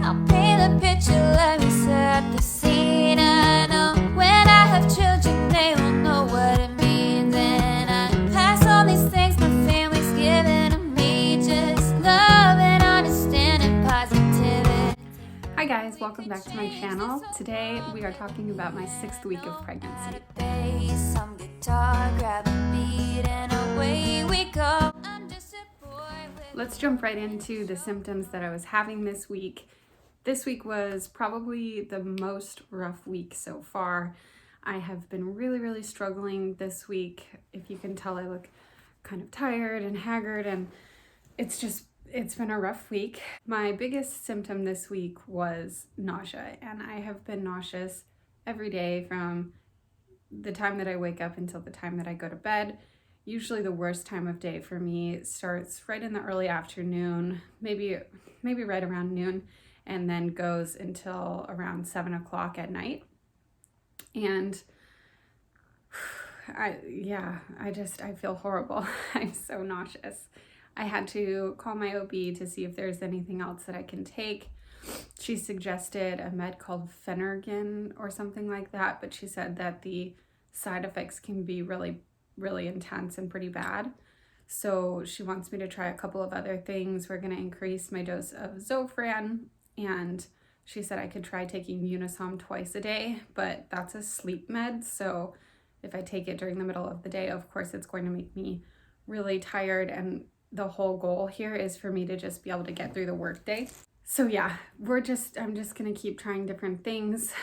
I'll paint a picture, let me set the scene. I know when I have children, they will know what it means. And I pass on these things my family's given to me. Just love and understanding, positivity. Hi guys, welcome back to my channel. Today we are talking about my 6th week of pregnancy. Some guitar, grab a beat, and away we go. I'm just a boy with Let's jump right into the symptoms that I was having this week. This week was probably the most rough week so far. I have been really struggling this week. If you can tell, I look kind of tired and haggard, and it's been a rough week. My biggest symptom this week was nausea, and I have been nauseous every day from the time that I wake up until the time that I go to bed. Usually the worst time of day for me starts right in the early afternoon, maybe right around noon, and then goes until around 7 o'clock at night. And I feel horrible. I'm so nauseous. I had to call my OB to see if there's anything else that I can take. She suggested a med called Phenergan or something like that, but she said that the side effects can be really intense and pretty bad. So she wants me to try a couple of other things. We're going to increase my dose of Zofran, and she said I could try taking Unisom twice a day, but that's a sleep med. So if I take it during the middle of the day, of course, it's going to make me really tired, and the whole goal here is for me to just be able to get through the workday. So yeah, I'm just gonna keep trying different things.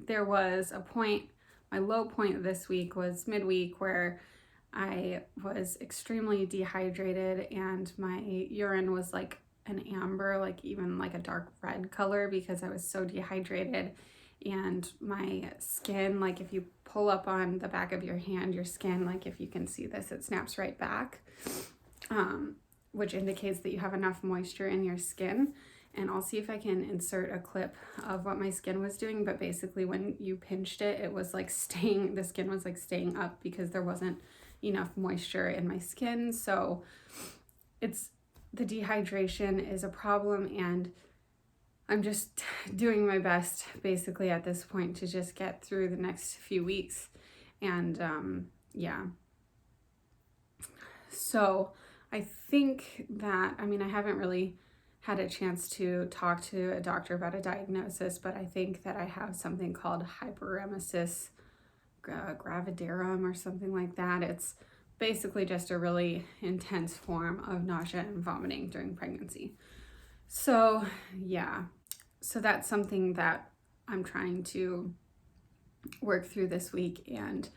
There was a point, my low point this week was midweek, where I was extremely dehydrated and my urine was like an amber, like even like a dark red color, because I was so dehydrated. And my skin, like if you pull up on the back of your hand, your skin, like if you can see this, it snaps right back, which indicates that you have enough moisture in your skin. And I'll see if I can insert a clip of what my skin was doing, but basically when you pinched it, it was like the skin was like staying up because there wasn't enough moisture in my skin. So the dehydration is a problem, and I'm just doing my best basically at this point to just get through the next few weeks. And yeah. So I think that, I haven't really had a chance to talk to a doctor about a diagnosis, but I think that I have something called hyperemesis gravidarum or something like that. It's basically just a really intense form of nausea and vomiting during pregnancy. So yeah, so that's something that I'm trying to work through this week, and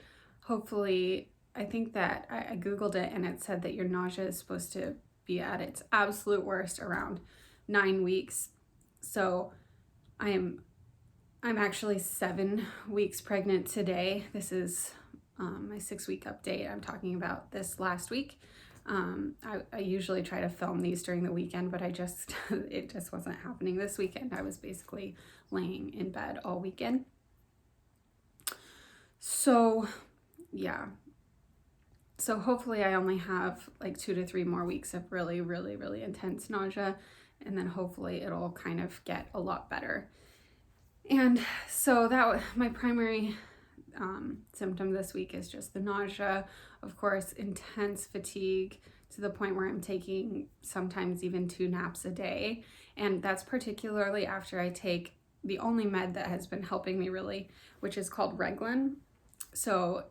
hopefully, I think that I Googled it and it said that your nausea is supposed to be at its absolute worst around 9 weeks. So I'm actually 7 weeks pregnant today. This is my 6-week update. I'm talking about this last week. I usually try to film these during the weekend, but it just wasn't happening this weekend. I was basically laying in bed all weekend. So yeah. So hopefully I only have like 2 to 3 more weeks of really intense nausea, and then hopefully it'll kind of get a lot better. And so my primary symptom this week is just the nausea, of course, intense fatigue to the point where I'm taking sometimes even 2 naps a day. And that's particularly after I take the only med that has been helping me really, which is called Reglan. So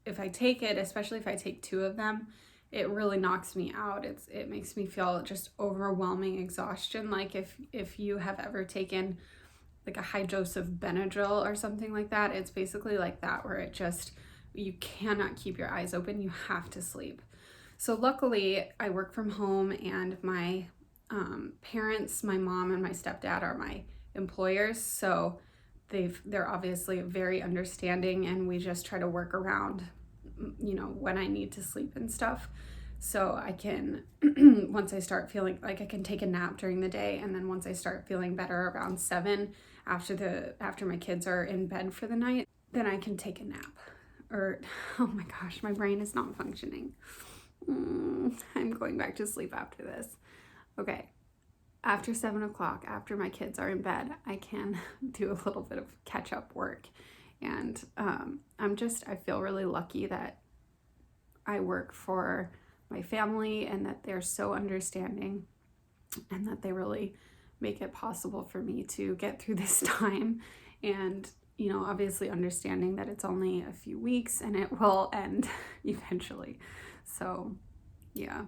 if I take it, especially if I take 2 of them, it really knocks me out. It makes me feel just overwhelming exhaustion. Like if you have ever taken like a high dose of Benadryl or something like that, it's basically like that, where you cannot keep your eyes open. You have to sleep. So luckily I work from home, and my parents, my mom and my stepdad, are my employers. So they're obviously very understanding, and we just try to work around, when I need to sleep and stuff. So I can, once I start feeling like, I can take a nap during the day, and then once I start feeling better around 7, after my kids are in bed for the night, then I can take a nap. Or, oh my gosh, my brain is not functioning. I'm going back to sleep after this. Okay. after 7 o'clock, after my kids are in bed, I can do a little bit of catch up work. And I feel really lucky that I work for my family and that they're so understanding and that they really make it possible for me to get through this time. And, you know, obviously understanding that it's only a few weeks and it will end eventually. So, yeah.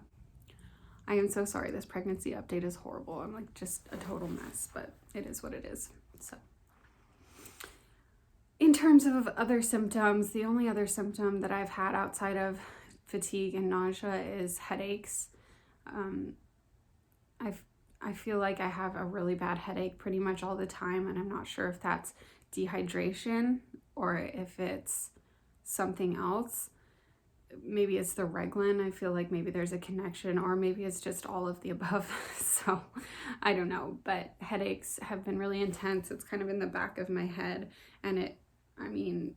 I am so sorry. This pregnancy update is horrible. I'm like just a total mess, but it is what it is. So, in terms of other symptoms, the only other symptom that I've had outside of fatigue and nausea is headaches. I feel like I have a really bad headache pretty much all the time, and I'm not sure if that's dehydration or if it's something else. Maybe it's the Reglan. I feel like maybe there's a connection, or maybe it's just all of the above. So I don't know, but headaches have been really intense. It's kind of in the back of my head, and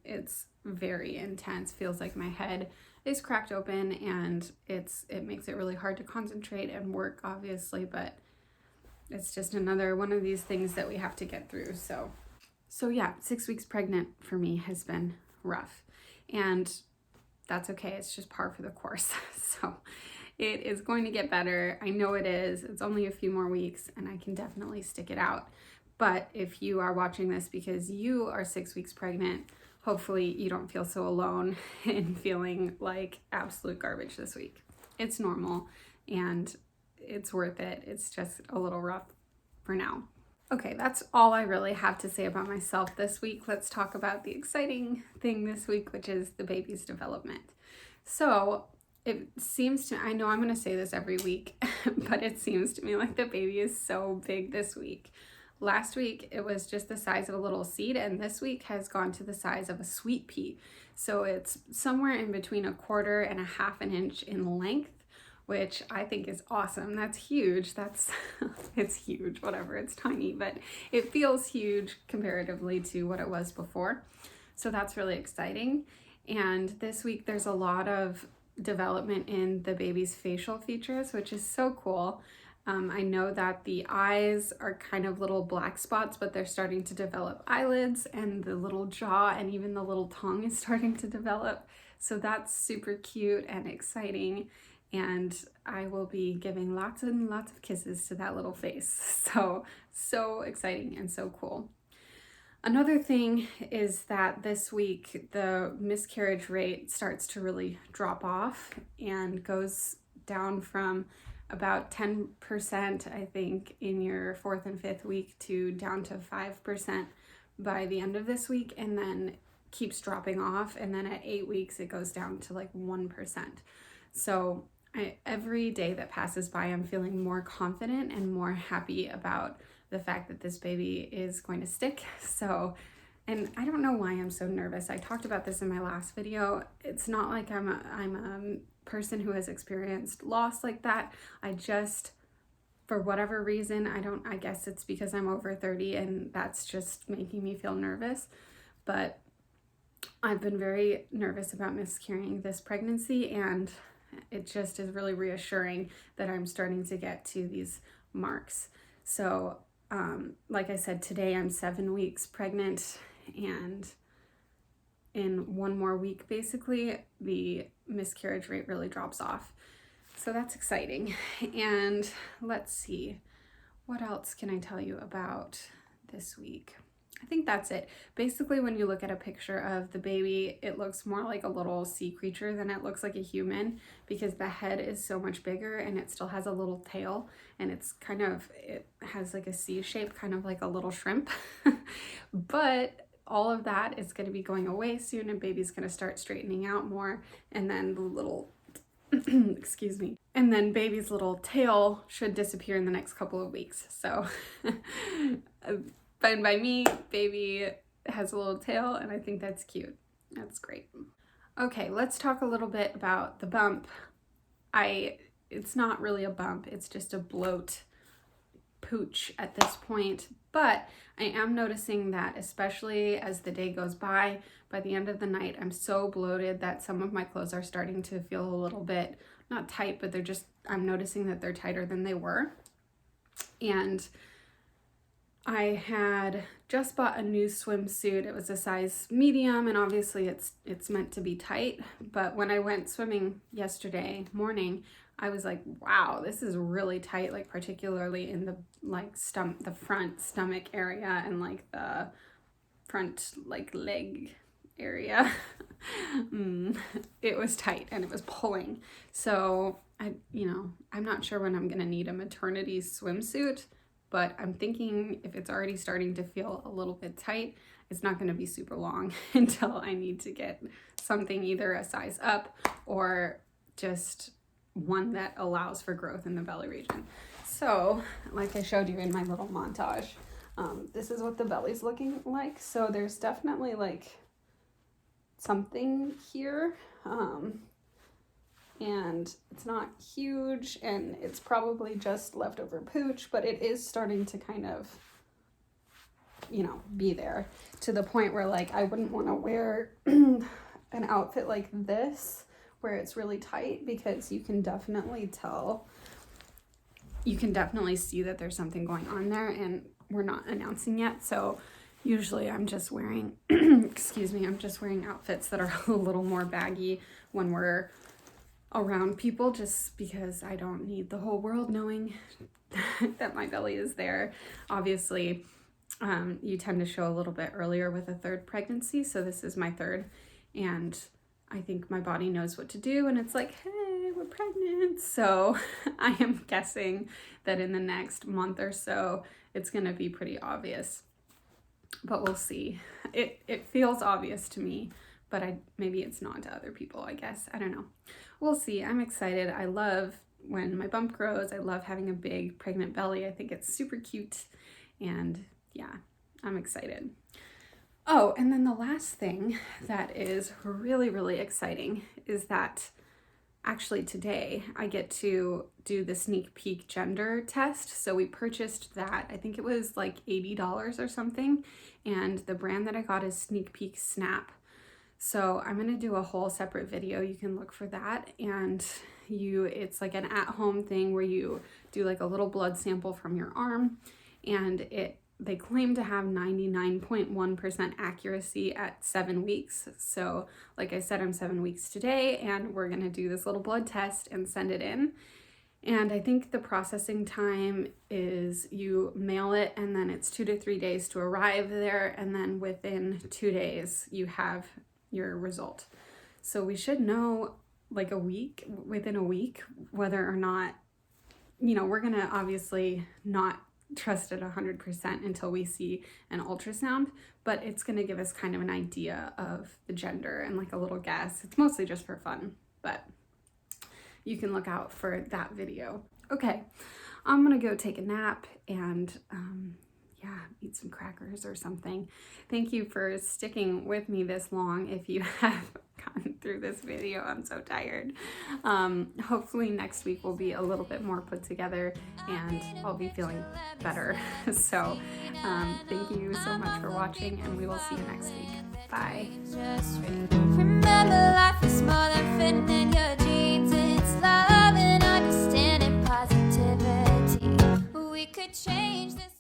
it's very intense. Feels like my head is cracked open, and it makes it really hard to concentrate and work, obviously, but it's just another one of these things that we have to get through. So yeah, 6 weeks pregnant for me has been rough, and that's okay. It's just par for the course. So it is going to get better. I know it is. It's only a few more weeks, and I can definitely stick it out. But if you are watching this because you are 6 weeks pregnant, hopefully you don't feel so alone in feeling like absolute garbage this week. It's normal, and it's worth it. It's just a little rough for now. Okay, that's all I really have to say about myself this week. Let's talk about the exciting thing this week, which is the baby's development. So it seems to, I know I'm going to say this every week, but it seems to me like the baby is so big this week. Last week, it was just the size of a little seed, and this week has gone to the size of a sweet pea. So it's somewhere in between 1/4 and 1/2 inch in length, which I think is awesome. That's huge. It's huge, whatever, it's tiny, but it feels huge comparatively to what it was before. So that's really exciting. And this week there's a lot of development in the baby's facial features, which is so cool. I know that the eyes are kind of little black spots, but they're starting to develop eyelids, and the little jaw and even the little tongue is starting to develop. So that's super cute and exciting. And I will be giving lots and lots of kisses to that little face. So exciting and so cool. Another thing is that this week the miscarriage rate starts to really drop off and goes down from about 10%, I think, in your 4th and 5th week to down to 5% by the end of this week, and then keeps dropping off. And then at 8 weeks, it goes down to like 1%. So every day that passes by, I'm feeling more confident and more happy about the fact that this baby is going to stick. So, and I don't know why I'm so nervous. I talked about this in my last video. It's not like I'm a person who has experienced loss like that. I just, for whatever reason, I guess it's because I'm over 30 and that's just making me feel nervous. But I've been very nervous about miscarrying this pregnancy, and it just is really reassuring that I'm starting to get to these marks. So, like I said, today I'm 7 weeks pregnant, and in 1 more week, basically, the miscarriage rate really drops off. So that's exciting. And let's see, what else can I tell you about this week? I think that's it. Basically, when you look at a picture of the baby, it looks more like a little sea creature than it looks like a human, because the head is so much bigger and it still has a little tail, and it has like a C shape, kind of like a little shrimp. But all of that is going to be going away soon, and baby's going to start straightening out more, and then the little excuse me, and then baby's little tail should disappear in the next couple of weeks. So fine by me, baby has a little tail, and I think that's cute. That's great. Okay, let's talk a little bit about the bump. It's not really a bump, it's just a bloat pooch at this point, but I am noticing that, especially as the day goes by the end of the night, I'm so bloated that some of my clothes are starting to feel a little bit, not tight, but I'm noticing that they're tighter than they were. And I had just bought a new swimsuit. It was a size medium, and obviously it's meant to be tight. But when I went swimming yesterday morning, I was like, wow, this is really tight, like particularly in the like the front stomach area and like the front like leg area. It was tight and it was pulling. So I'm not sure when I'm gonna need a maternity swimsuit, but I'm thinking if it's already starting to feel a little bit tight, it's not gonna be super long until I need to get something either a size up or just one that allows for growth in the belly region. So like I showed you in my little montage, this is what the belly's looking like. So there's definitely like something here, and it's not huge, and it's probably just leftover pooch, but it is starting to kind of, be there to the point where like I wouldn't want to wear an outfit like this where it's really tight, because you can definitely see that there's something going on there, and we're not announcing yet. So usually I'm just wearing, I'm just wearing outfits that are a little more baggy when we're around people, just because I don't need the whole world knowing that my belly is there. Obviously, you tend to show a little bit earlier with a third pregnancy. So this is my third, and I think my body knows what to do, and it's like, hey, we're pregnant. So I am guessing that in the next month or so, it's gonna be pretty obvious, but we'll see. It feels obvious to me, but maybe it's not to other people, I guess. I don't know. We'll see. I'm excited. I love when my bump grows. I love having a big pregnant belly. I think it's super cute, and yeah, I'm excited. Oh, and then the last thing that is really, really exciting is that actually today I get to do the sneak peek gender test. So we purchased that. I think it was like $80 or something. And the brand that I got is Sneak Peek Snap. So I'm going to do a whole separate video. You can look for that. And it's like an at-home thing where you do like a little blood sample from your arm, and they claim to have 99.1% accuracy at 7 weeks. So like I said, I'm 7 weeks today, and we're gonna do this little blood test and send it in. And I think the processing time is you mail it, and then it's 2 to 3 days to arrive there. And then within 2 days, you have your result. So we should know like within a week, whether or not, we're gonna obviously not trust it 100% until we see an ultrasound, but it's going to give us kind of an idea of the gender and like a little guess. It's mostly just for fun, but you can look out for that video. Okay, I'm gonna go take a nap and eat some crackers or something. Thank you for sticking with me this long. If you have gotten through this video, I'm so tired. Hopefully next week will be a little bit more put together, and I'll be feeling better. So thank you so much for watching, and we will see you next week. Bye. Remember, life is more than fitting in your jeans. It's love and understanding, positivity. We could change this.